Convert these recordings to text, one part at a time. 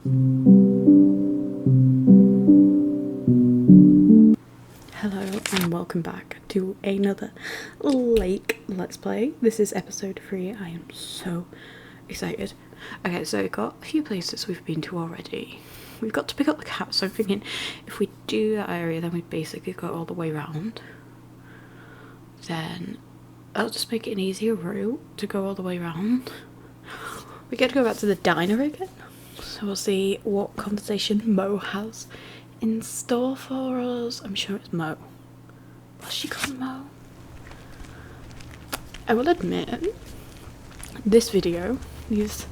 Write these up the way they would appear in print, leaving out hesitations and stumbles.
Hello and welcome back to another Lake Let's Play. This is episode 3. I am so excited. Okay, so we've got a few places we've been to already. We've got to pick up the cat, so I'm thinking if we do that area, then we basically go all the way around. Then I'll just make it an easier route to go all the way around. We get to go back to the diner again, so we'll see what conversation Mo has in store for us. I'm sure it's Mo. Was she called Mo? I will admit, this video, these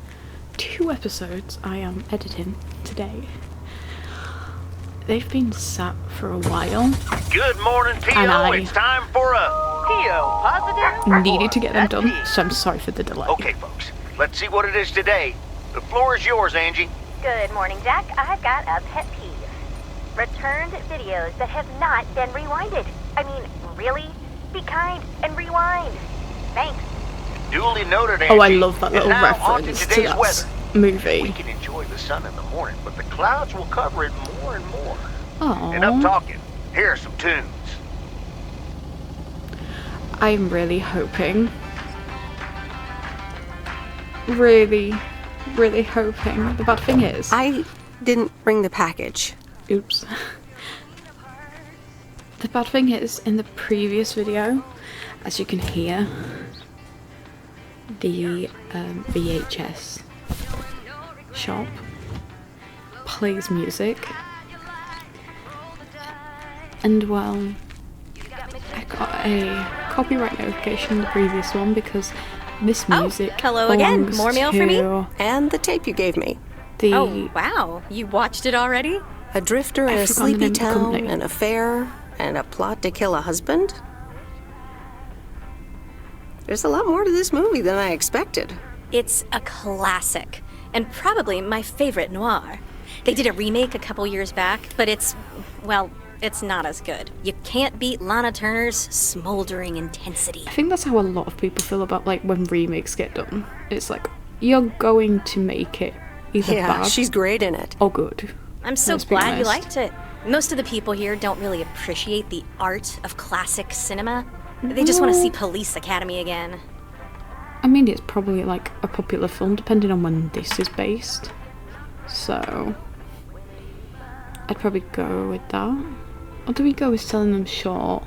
2 episodes I am editing today, they've been sat for a while. Good morning, P.O. It's time for a P.O. positive. Needed to get them done, so I'm sorry for the delay. Okay, folks, let's see what it is today. The floor is yours, Angie. Good morning, Jack. I've got a pet peeve. Returned videos that have not been rewinded. I mean, really? Be kind and rewind. Thanks. Duly noted, Angie. Oh, I love that little And now, on reference to today's that weather. movie. We can enjoy the sun in the morning, but the clouds will cover it more and more. Aww. Enough talking. Here are some tunes. I'm really hoping, really hoping. The bad thing is, I didn't bring the package. oops. The bad thing is, in the previous video, as you can hear, the VHS shop plays music, and well, I got a copyright notification in the previous one because this music hello again. belongs More mail for me? to And the tape you gave me. the Oh, wow. You watched it already? A drifter in I've a forgotten the name sleepy of the town, company. an affair, and a plot to kill a husband? There's a lot more to this movie than I expected. It's a classic, and probably my favorite noir. They did a remake a couple years back, but it's not as good. You can't beat Lana Turner's smoldering intensity. I think that's how a lot of people feel about like when remakes get done. It's like you're going to make it either Yeah, bad she's great in it. or good. I'm so Let's be glad you honest. liked it. Most of the people here don't really appreciate the art of classic cinema. They just want to see Police Academy again. I mean, it's probably like a popular film depending on when this is based. So I'd probably go with that. Or do we go with selling them short?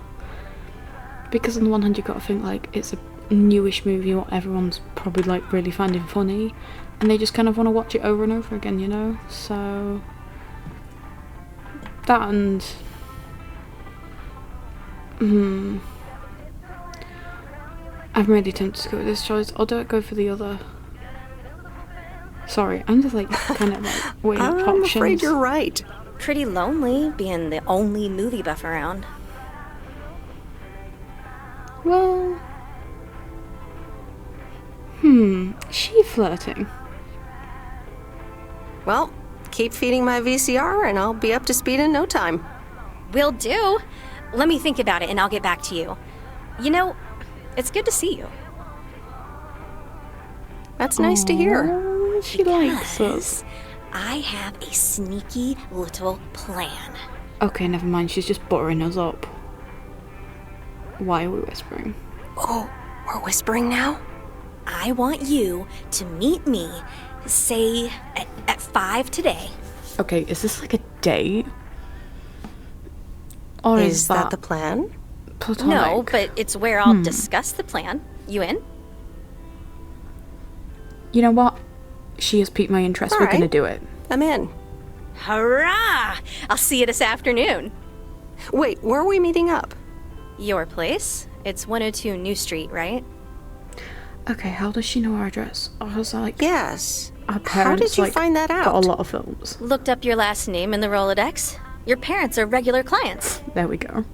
Because on the one hand you gotta think like it's a newish movie what everyone's probably like really finding funny, and they just kind of want to watch it over and over again, you know? So that and I'm really tempted to go with this choice, or do I go for the other? Sorry, I'm just like kind of like weighing up I'm options. afraid you're right. Pretty lonely being the only movie buff around. Well, is she flirting? Well, keep feeding my VCR and I'll be up to speed in no time. Will do. Let me think about it and I'll get back to you. You know, it's good to see you. That's nice to hear. Oh, she likes us. Because I have a sneaky little plan. Okay, never mind. She's just buttering us up. Why are we whispering? Oh, we're whispering now? I want you to meet me, say, at 5 today. Okay, is this like a date? Or Is that the plan? platonic? No, but it's where I'll discuss the plan. You in? You know what? She has piqued my interest. We're Alright. gonna do it. I'm in. Hurrah! I'll see you this afternoon. Wait, where are we meeting up? Your place? It's 102 New Street, right? Okay, how does she know our address? I was like, Yes. our How parents did you like, find that got a out? lot of films. Looked up your last name in the Rolodex. Your parents are regular clients. There we go.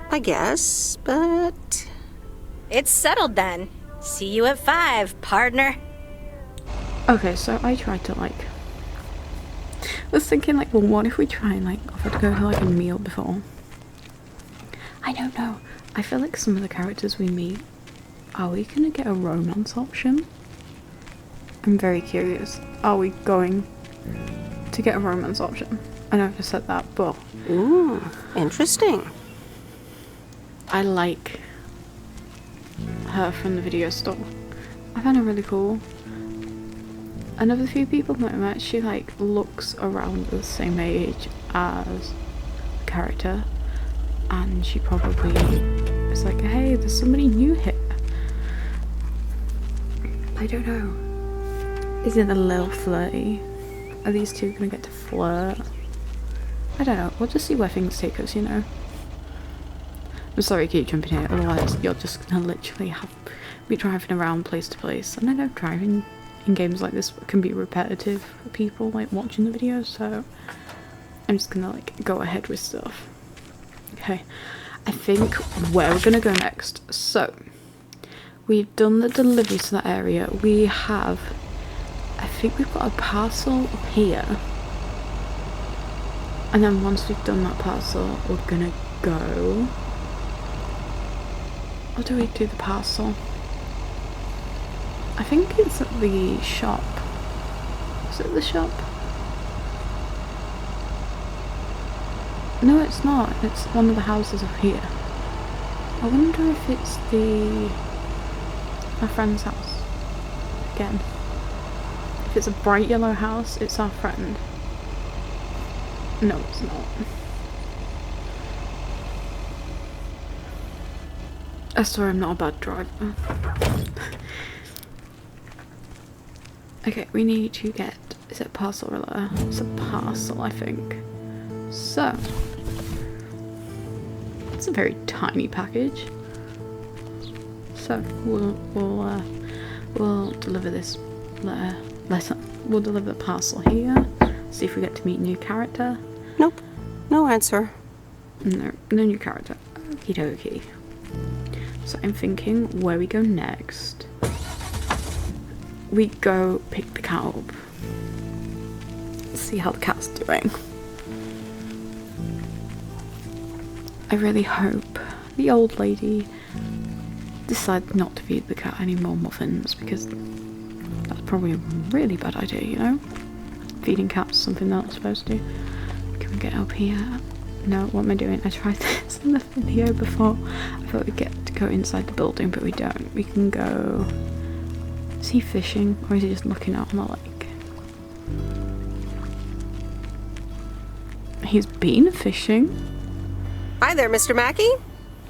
I guess, but... It's settled then. See you at 5, partner. Okay, so I tried to like... was thinking like, well, what if we try and like offer to go for like a meal before? I don't know. I feel like some of the characters we meet, are we gonna get a romance option? I'm very curious. Are we going to get a romance option? I know I just said that, but... Ooh, interesting. I like her from the video store. I find her really cool. Another few people that I met, she like looks around the same age as the character, and she probably is like, hey, there's somebody new here. I don't know. Is it a little flirty? Are these two gonna get to flirt? I don't know. We'll just see where things take us, you know. I'm sorry I keep jumping here, otherwise you're just gonna literally be driving around place to place. And I know driving in games like this can be repetitive for people like watching the videos, so I'm just gonna like go ahead with stuff. Okay, I think where we're gonna go next. So we've done the delivery to that area. We have, I think we've got a parcel up here, and then once we've done that parcel we're gonna go, or do we do the parcel? I think it's at the shop. Is it the shop? No, it's not. It's one of the houses up here. I wonder if it's our friend's house. Again. If it's a bright yellow house, it's our friend. No, it's not. I swear I'm not a bad driver. Okay, we need to get, is it a parcel or a letter? It's a parcel, I think. So, it's a very tiny package. So, we'll deliver this letter. We'll deliver the parcel here. See if we get to meet a new character. Nope. No answer. No new character. Okie dokie. So I'm thinking where we go next. We go pick the cat up. See how the cat's doing. I really hope the old lady decides not to feed the cat any more muffins, because that's probably a really bad idea, you know? Feeding cats something they're not supposed to. Can we get up here? No, what am I doing? I tried this in the video before. I thought we'd get to go inside the building, but we don't. We can go... Is he fishing, or is he just looking out on the lake? He's been fishing. Hi there, Mr. Mackey.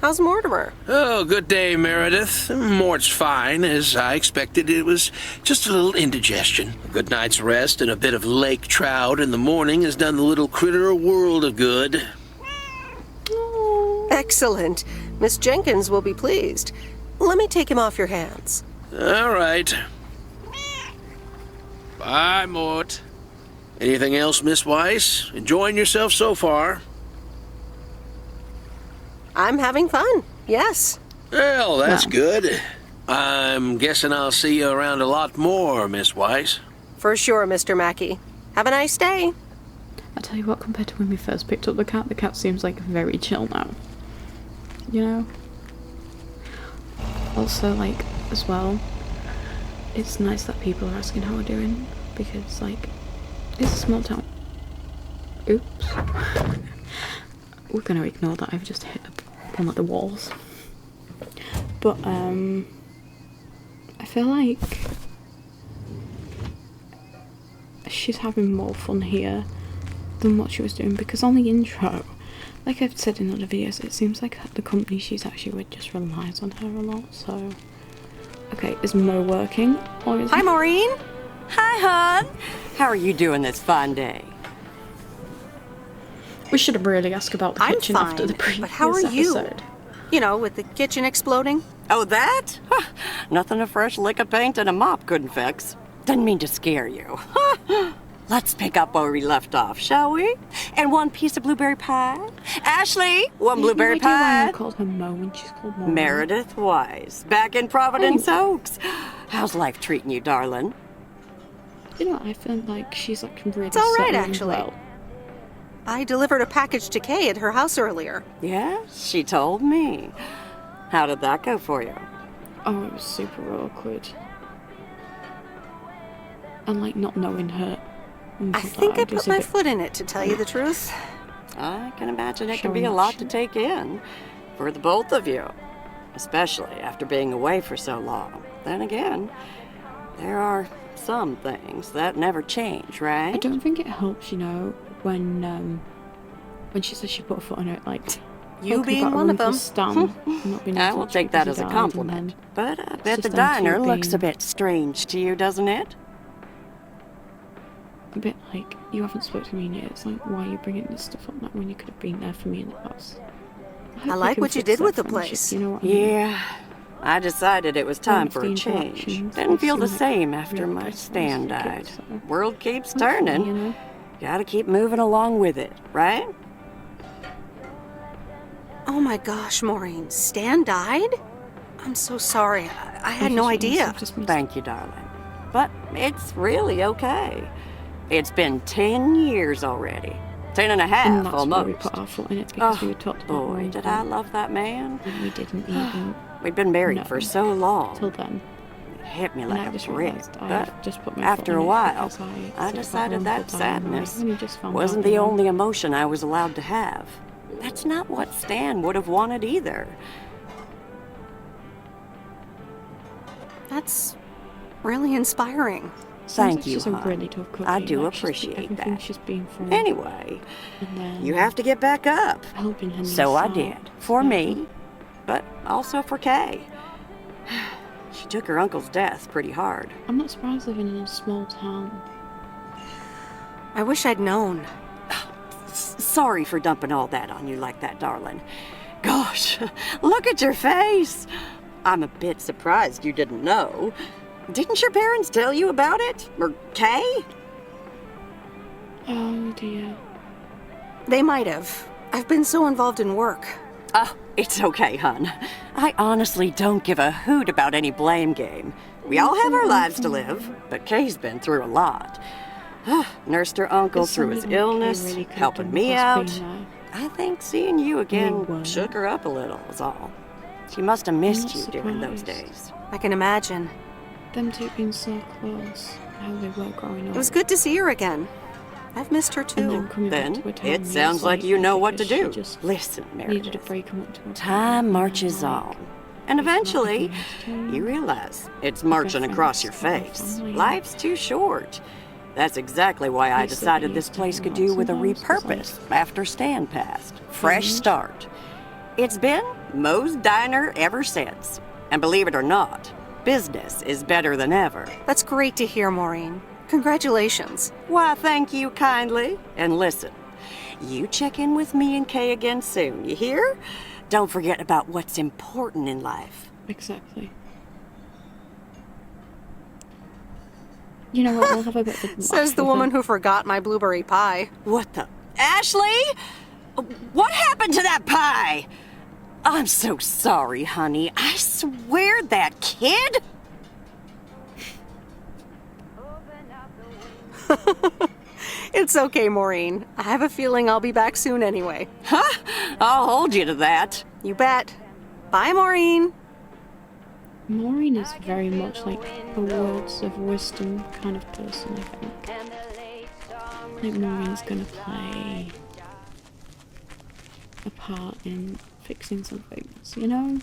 How's Mortimer? Oh, good day, Meredith. Mort's fine. As I expected, it was just a little indigestion. A good night's rest and a bit of lake trout in the morning has done the little critter a world of good. Excellent. Miss Jenkins will be pleased. Let me take him off your hands. All right. Bye, Mort. Anything else, Miss Weiss? Enjoying yourself so far? I'm having fun, yes. Well, that's good. I'm guessing I'll see you around a lot more, Miss Weiss. For sure, Mr. Mackey. Have a nice day. I tell you what, compared to when we first picked up the cat seems like very chill now. You know? Also, like, as well, it's nice that people are asking how we're doing, because, like, it's a small town. Oops. We're gonna ignore that, I've just hit one of the walls. But, I feel like she's having more fun here than what she was doing, because on the intro, like I've said in other videos, it seems like the company she's actually with just relies on her a lot, so... Okay, is Mo working? Or is Hi, Maureen. Hi, hon. How are you doing this fine day? We should have really asked about the kitchen fine, after the previous but how are you? episode. You know, with the kitchen exploding. Oh, that? Huh. Nothing a fresh lick of paint and a mop couldn't fix. Didn't mean to scare you. Let's pick up where we left off, shall we? And one piece of blueberry pie. Ashley, one blueberry pie. Why I pie. called her Mo when she's called Mo. Meredith Wise, back in Providence Oaks. How's life treating you, darling? You know, I feel like she's like really It's all right, settling actually. well. I delivered a package to Kay at her house earlier. Yeah, she told me. How did that go for you? Oh, it was super awkward. And like not knowing her I uncle think I died put was a my bit- foot in it, to tell you the truth. I can imagine it can Showing be a lot to action. take in for the both of you, especially after being away for so long. Then again, there are some things that never change, right? I don't think it helps, you know, when she says she put a foot on it, like You talking being about her one of Uncle them. Stan not being I able will to take because that as he a died, compliment. and then But I bet the just them two diner looks a being- bit strange to you, doesn't it? a bit like, you haven't spoken to me in years, like, why are you bringing this stuff up now when you could have been there for me in the past? hope I we like can what you fix did that with the friendship, place. You know what I mean? Yeah. I decided it was time for a the change. interactions Didn't feel the seem like same after really my good Stan ones to died. get, so World keeps hopefully, turning. you know. Gotta keep moving along with it, right? Oh my gosh, Maureen, Stan died? I'm so sorry. I had no It's idea. just me- Thank you, darling. But it's really okay. It's been 10 years already. 10 and a half, And that's almost. where we put our foot in it because we were talked about boy, one did I point, love that man. and we didn't even We'd been married know for so long. till then. It hit me And like I a just brick. realised But I've just put my after foot a in it while, because I said about decided Uncle that Dan, sadness I only just found wasn't out, the you know. only emotion I was allowed to have. That's not what Stan would have wanted either. That's really inspiring. Sounds Thank like you, she's a hon. really tough cookie. I do like, appreciate everything that. she's been through. Anyway, And then you have to get back up. helping her So I niece did. out. For Yeah. me, but also for Kay. She took her uncle's death pretty hard. I'm not surprised living in a small town. I wish I'd known. Sorry for dumping all that on you like that, darling. Gosh, look at your face. I'm a bit surprised you didn't know. Didn't your parents tell you about it? Or Kay? Oh dear. They might have. I've been so involved in work. Oh, it's okay, hon. I honestly don't give a hoot about any blame game. We all have our lives to live, but Kay's been through a lot. Nursed her uncle There's through his something Kay illness, really could have helping done me with us out. being there. I think seeing you again weren't. shook her up a little, is all. She must have I'm missed not you during those surprised. days. I can imagine. Them two being so close, how they were growing up. It was good to see her again. I've missed her And then too. coming back Then to a town it where sounds it's like you know what to because she do. just Listen, needed a Meredith. break and went to a Time and marches like, on. And it's not eventually, everyone's turn. you realize it's marching friends, across your it's not my face. family. Life's too short. That's exactly why I They said decided they this used to place hang could out do with a sometimes, 'cause, like, repurpose after Stan passed. Fresh friends. start. It's been Moe's Diner ever since. And believe it or not, business is better than ever. That's great to hear, Maureen. Congratulations. Why, thank you kindly. And listen, you check in with me and Kay again soon, you hear? Don't forget about what's important in life. Exactly. You know what? We'll have a bit of a Says laugh the with woman her. who forgot my blueberry pie. What the? Ashley? What happened to that pie? I'm so sorry, honey. I swear that kid. It's okay, Maureen. I have a feeling I'll be back soon anyway. Huh? I'll hold you to that. You bet. Bye, Maureen. Maureen is very much like a words of wisdom kind of person, I think. I think Maureen's gonna play a part in fixing some things, you know?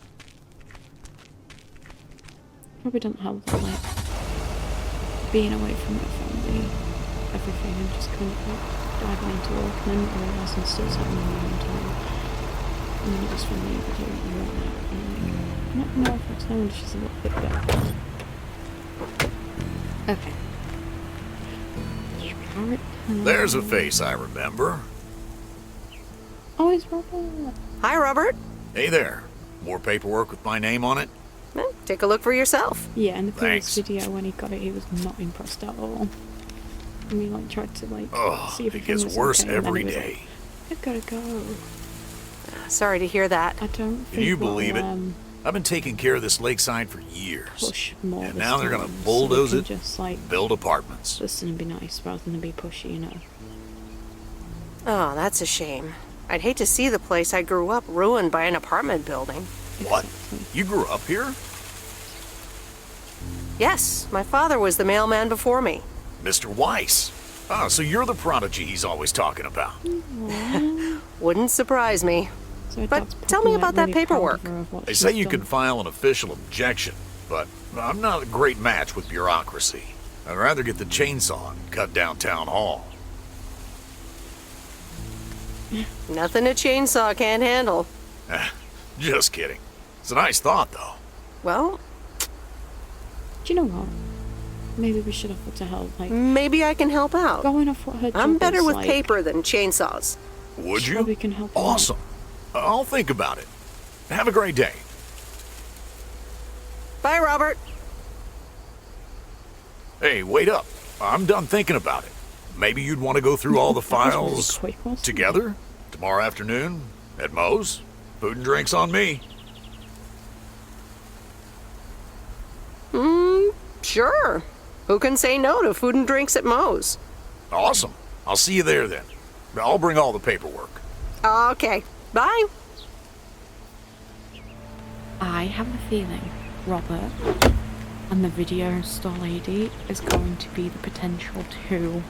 Probably don't help that, like, being away from her family, everything, and just kind of like diving into work and then not realising still something in your own time. And then you just finally able to do what you want now. And like, I'm not gonna know if it's now she's a little bit better. Okay. Carrot. There's a face I remember. Oh, it's Robert. Hi, Robert. Hey there. More paperwork with my name on it? Well, take a look for yourself. Yeah, in the previous Thanks. video when he got it, he was not impressed at all. And we like tried to like Oh, see if it gets worse every day. I gotta go. Sorry to hear that. I don't think Can you we'll, believe it? I've been taking care of this lakeside for years. push more. And this now they're time, gonna so we bulldoze can it, Just like build apartments. listen and be nice rather than be pushy, you know. Oh, that's a shame. I'd hate to see the place I grew up ruined by an apartment building. What? Exactly. You grew up here? Yes, my father was the mailman before me. Mr. Weiss. Ah, so you're the prodigy he's always talking about. Wouldn't surprise me. So But Dad's tell me probably, about that really proud paperwork. of her of what They she's say you done. can file an official objection, but I'm not a great match with bureaucracy. I'd rather get the chainsaw and cut down town hall. Nothing a chainsaw can't handle. Just kidding. It's a nice thought, though. Well, Do you know what? Maybe we should offer to help. Like, maybe I can help out. going off what her job I'm better is, with like, paper than chainsaws. Would Sure, you? we can help you out. Awesome. I'll think about it. Have a great day. Bye, Robert. Hey, wait up. I'm done thinking about it. Maybe you'd want to go through all the That was really files quick, wasn't it? together? Tomorrow afternoon? At Moe's? Food and drinks on me. Sure. Who can say no to food and drinks at Moe's? Awesome. I'll see you there then. I'll bring all the paperwork. Okay. Bye. I have a feeling Robert and the video store lady is going to be the potential two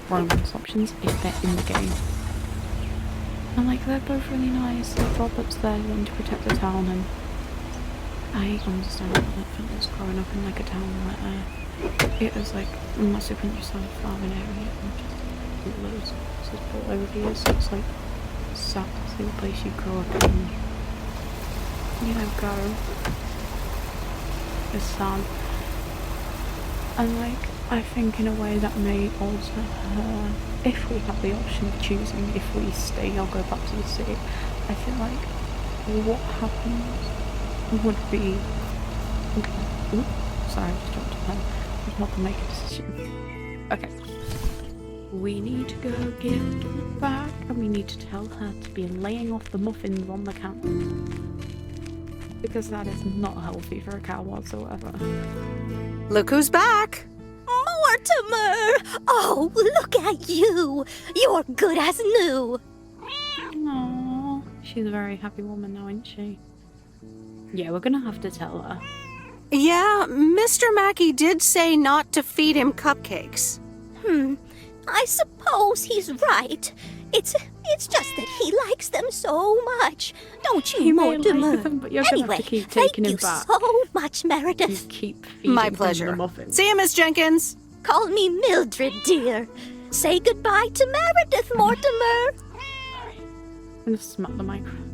romance options if they're in the game. And like, they're both really nice. Like, Robert's there wanting to protect the town, and I understand how that feels growing up in like a town where it was like a massive countryside farming area and just loads of houses built over the years. So it's like sad to see the place you grew up in, you know, go. It's sad. And like, I think in a way that may alter her, if we have the option of choosing if we stay or go back to the city. I feel like what happens would be, ooh, sorry, I just dropped a pen. Would help her make a decision. Okay. We need to go get back, and we need to tell her to be laying off the muffins on the counter. Because that is not healthy for a cow whatsoever. Look who's back. Mortimer! Oh, look at you! You're good as new! Aww, she's a very happy woman now, isn't she? Yeah, we're gonna have to tell her. Yeah, Mr. Mackey did say not to feed him cupcakes. I suppose he's right. It's just that he likes them so much. Don't you, He may Mortimer? like them, but you're gonna have to keep taking him back. Thank you so much, You Meredith. keep feeding My him pleasure. the muffins. See you, Miss Jenkins. Call me Mildred, dear. Say goodbye to Meredith, Mortimer. I'm gonna smack the microphone.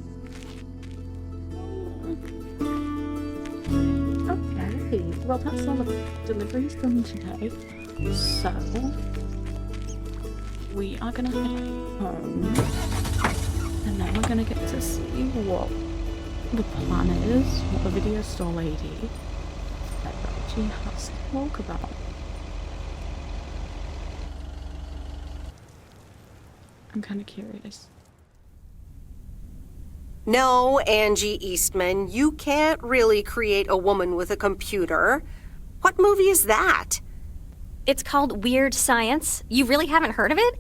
Okay, well that's all the deliveries done today. So we are gonna head home, and then we're gonna get to see what the plan is, what the video store lady actually has to talk about. I'm kind of curious. No, Angie Eastman, you can't really create a woman with a computer. What movie is that? It's called Weird Science. You really haven't heard of it?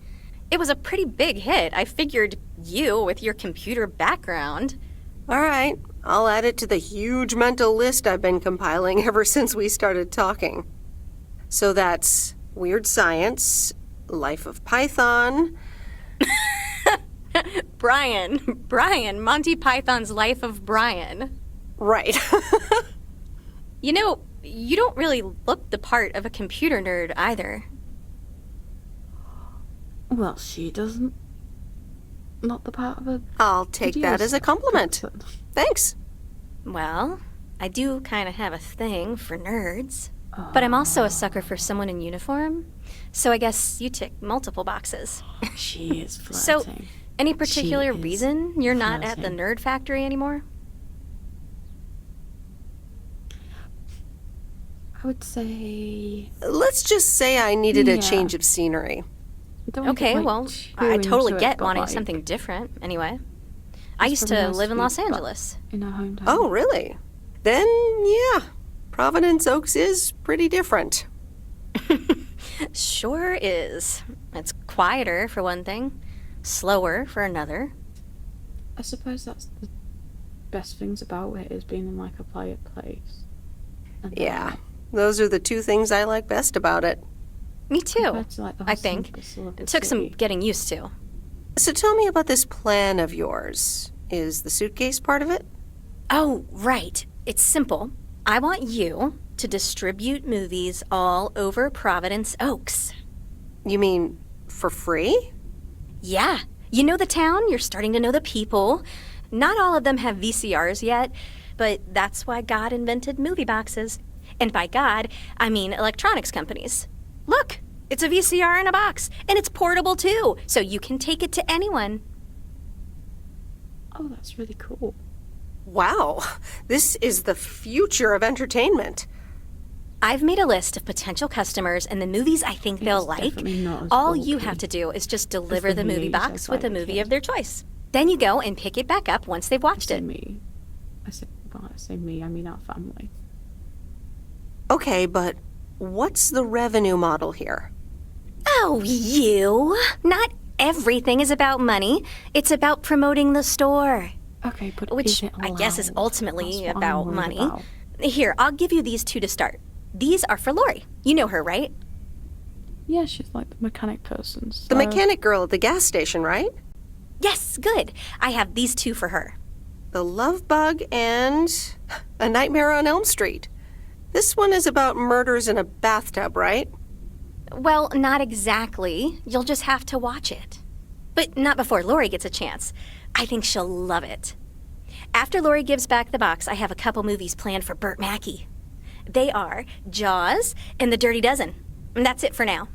It was a pretty big hit. I figured you, with your computer background. All right, I'll add it to the huge mental list I've been compiling ever since we started talking. So that's Weird Science, Life of Python. Brian, Monty Python's Life of Brian. Right. You know, you don't really look the part of a computer nerd either. Well, she doesn't. Not the part of a. I'll take that as a compliment. Thanks. Well, I do kind of have a thing for nerds. But I'm also a sucker for someone in uniform. So I guess you tick multiple boxes. She is So, flirting. any particular She is reason you're not at the flirting. nerd factory anymore? I would say. Let's just say I needed a Yeah. change of scenery. Don't wanna Okay, get, like, well, too I totally into it, get but, wanting like, something different, anyway. I it's used probably to nice live in be Los back Angeles. in her hometown. Oh, really? Then, yeah. Providence Oaks is pretty different. Sure is. It's quieter, for one thing. Slower, for another. I suppose that's the best things about it, is being in like a quiet place. And Yeah, those are the two things I like best about it. Me too, compared to, like, the I hustle and think. bustle of the It took some city. getting used to. So tell me about this plan of yours. Is the suitcase part of it? Oh, right. It's simple. I want you to distribute movies all over Providence Oaks. You mean for free? Yeah. You know the town, you're starting to know the people. Not all of them have VCRs yet, but that's why God invented movie boxes. And by God, I mean electronics companies. Look, it's a VCR in a box, and it's portable too, so you can take it to anyone. Oh, that's really cool. Wow, this is the future of entertainment. I've made a list of potential customers and the movies I think they'll It's like. definitely not as All bulky you have to do is just deliver the the movie movies box as with a like a movie kid. of their choice. Then you go and pick it back up once they've watched it. Me. I say me, I mean our family. Okay, but what's the revenue model here? Oh, you! Not everything is about money. It's about promoting the store. Okay, but is Which it I guess is allowed? ultimately That's what I'm about worried money. about. Here, I'll give you these two to start. These are for Lori. You know her, right? Yeah, she's like the mechanic person. So... The mechanic girl at the gas station, right? Yes, good. I have these two for her. The Love Bug and A Nightmare on Elm Street. This one is about murders in a bathtub, right? Well, not exactly. You'll just have to watch it. But not before Lori gets a chance. I think she'll love it. After Lori gives back the box, I have a couple movies planned for Burt Mackey. They are Jaws and The Dirty Dozen. And that's it for now.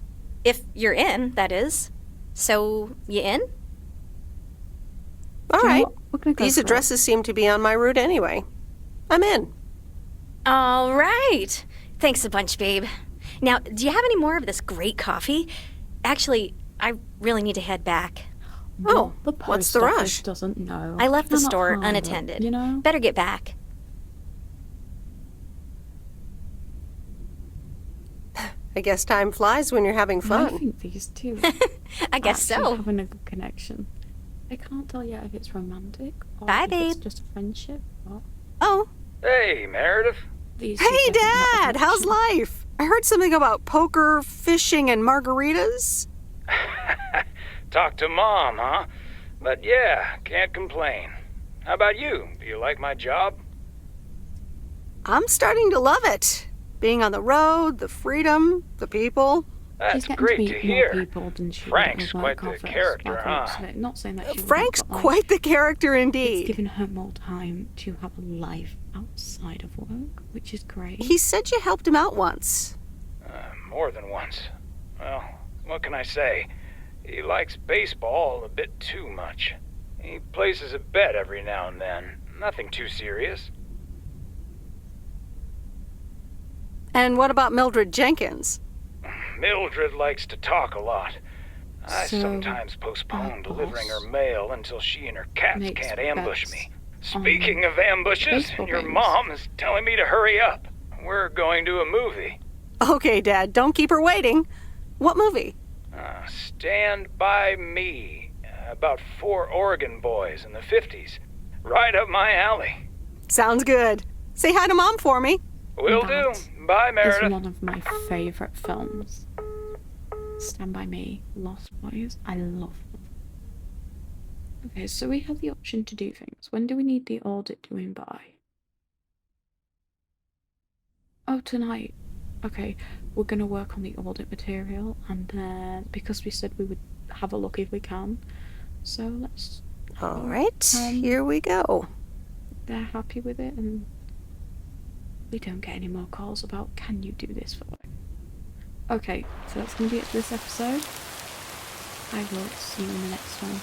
If you're in, that is. So, you in? All Do you know right. what? We're gonna go These for it. addresses seem to be on my route anyway. I'm in. All right. Thanks a bunch, babe. Now, do you have any more of this great coffee? Actually, I really need to head back. Oh, the what's post the office rush? Doesn't know. I left the Cannot store harm it, unattended. You know. Better get back. I guess time flies when you're having I fun. think these two. I guess actually so. Having a good connection. I can't tell yet if it's romantic or Bye, if it's babe. just a friendship. Or Oh, Hey, Meredith. these two hey, definitely have a Dad! How's connection. life? I heard something about poker, fishing, and margaritas. Talk to Mom, huh? But yeah, can't complain. How about you? Do you like my job? I'm starting to love it. Being on the road, the freedom, the people. That's She's getting great to to meet hear. more people than she Frank's would at quite work the office, character, by the looks huh? of it. Not saying that she wouldn't, Frank's but, like, quite the character It's indeed. given her more time to have a life outside of work, which is great. He said you helped him out once. More than once. Well, what can I say? He likes baseball a bit too much. He places a bet every now and then. Nothing too serious. And what about Mildred Jenkins? Mildred likes to talk a lot. I So, sometimes postpone our delivering boss her mail until she and her cats makes can't ambush bets me. on Speaking of ambushes, baseball your games. mom is telling me to hurry up. We're going to a movie. Okay, Dad, don't keep her waiting. What movie? Stand By Me. About 4 Oregon boys in the 50s. Right up my alley. Sounds good. Say hi to Mom for me. Will do. That Bye, It's Meredith. one of my favourite films. Stand By Me, Lost Boys. I love them. Okay, so we have the option to do things. When do we need the audit doing by? Oh, tonight. Okay, we're going to work on the audit material, and then, because we said we would have a look if we can, so let's... All right, here we go. They're happy with it, and we don't get any more calls about, can you do this for me? Okay, so that's going to be it for this episode. I will see you in the next one.